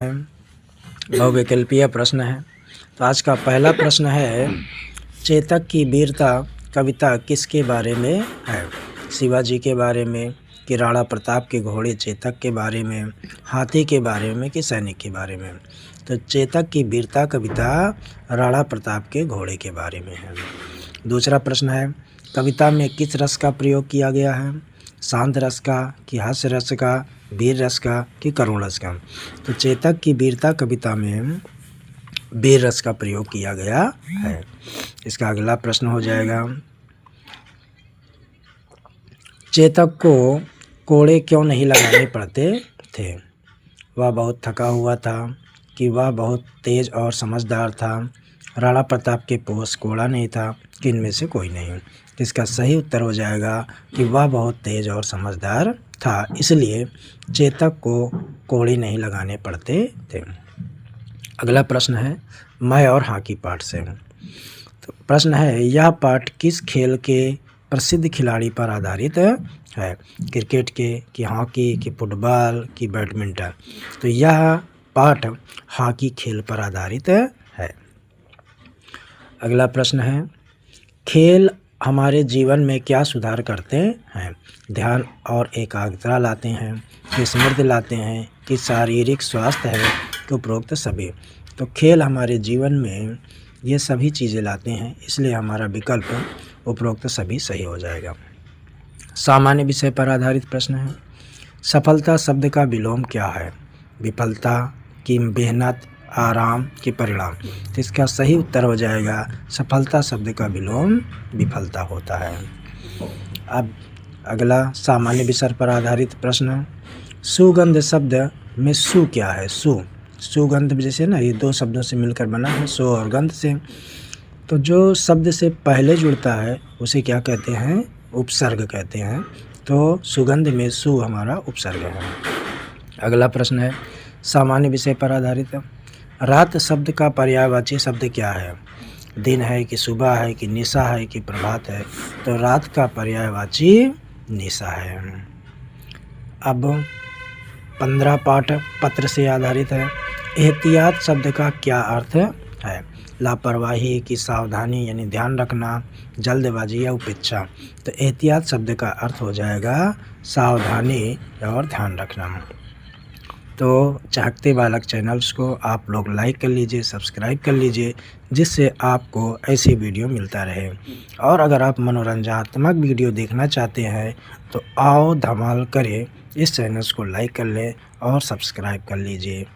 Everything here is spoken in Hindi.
बहुविकल्पीय प्रश्न है। तो आज का पहला प्रश्न है, चेतक की वीरता कविता किसके बारे में है? शिवाजी के बारे में, कि राणा प्रताप के घोड़े चेतक के बारे में, हाथी के बारे में, कि सैनिक के बारे में? तो चेतक की वीरता कविता राणा प्रताप के घोड़े के बारे में है। दूसरा प्रश्न है, कविता में किस रस का प्रयोग किया गया है? शांत रस का, कि हास्य रस का, वीर रस का, कि करुण रस का? तो चेतक की वीरता कविता में वीर रस का प्रयोग किया गया है। इसका अगला प्रश्न हो जाएगा, चेतक को कोड़े क्यों नहीं लगाने पड़ते थे? वह बहुत थका हुआ था, कि वह बहुत तेज और समझदार था, राणा प्रताप के पास कोड़ा नहीं था, कि इनमें से कोई नहीं? इसका सही उत्तर हो जाएगा कि वह बहुत तेज और समझदार था, इसलिए चेतक को कोड़े नहीं लगाने पड़ते थे। अगला प्रश्न है, मैं और हाँ की पाठ से। तो प्रश्न है, यह पाठ किस खेल के प्रसिद्ध खिलाड़ी पर आधारित है? क्रिकेट के, कि हॉकी, कि फुटबॉल, कि बैडमिंटन? तो यह पाठ हॉकी खेल पर आधारित है। अगला प्रश्न है, खेल हमारे जीवन में क्या सुधार करते हैं? ध्यान और एकाग्रता लाते हैं, कि स्मृति लाते हैं, कि शारीरिक स्वास्थ्य है, कि उपरोक्त सभी? तो खेल हमारे जीवन में ये सभी चीज़ें लाते हैं, इसलिए हमारा विकल्प उपरोक्त सभी सही हो जाएगा। सामान्य विषय पर आधारित प्रश्न है, सफलता शब्द का विलोम क्या है? विफलता, कि मेहनत, आराम, कि परिणाम? तो इसका सही उत्तर हो जाएगा, सफलता शब्द का विलोम विफलता होता है। अब अगला सामान्य विषय पर आधारित प्रश्न, सुगंध शब्द में सु क्या है? सुगंध जैसे ना, ये दो शब्दों से मिलकर बना है, सु और गंध से। तो जो शब्द से पहले जुड़ता है उसे क्या कहते हैं? उपसर्ग कहते हैं। तो सुगंध में सु हमारा उपसर्ग है। अगला प्रश्न है, सामान्य विषय पर आधारित, रात शब्द का पर्यायवाची शब्द क्या है? दिन है, कि सुबह है, कि निशा है, कि प्रभात है? तो रात का पर्यायवाची निशा है। अब 15 पाठ पत्र से आधारित है, एहतियात शब्द का क्या अर्थ है? लापरवाही, की सावधानी यानी ध्यान रखना, जल्दबाजी या उपेक्षा? तो एहतियात शब्द का अर्थ हो जाएगा सावधानी और ध्यान रखना। तो चाहते बालक चैनल्स को आप लोग लाइक कर लीजिए, सब्सक्राइब कर लीजिए, जिससे आपको ऐसी वीडियो मिलता रहे। और अगर आप मनोरंजनात्मक वीडियो देखना चाहते हैं तो आओ धमाल करें, इस चैनल्स को लाइक कर लें और सब्सक्राइब कर लीजिए।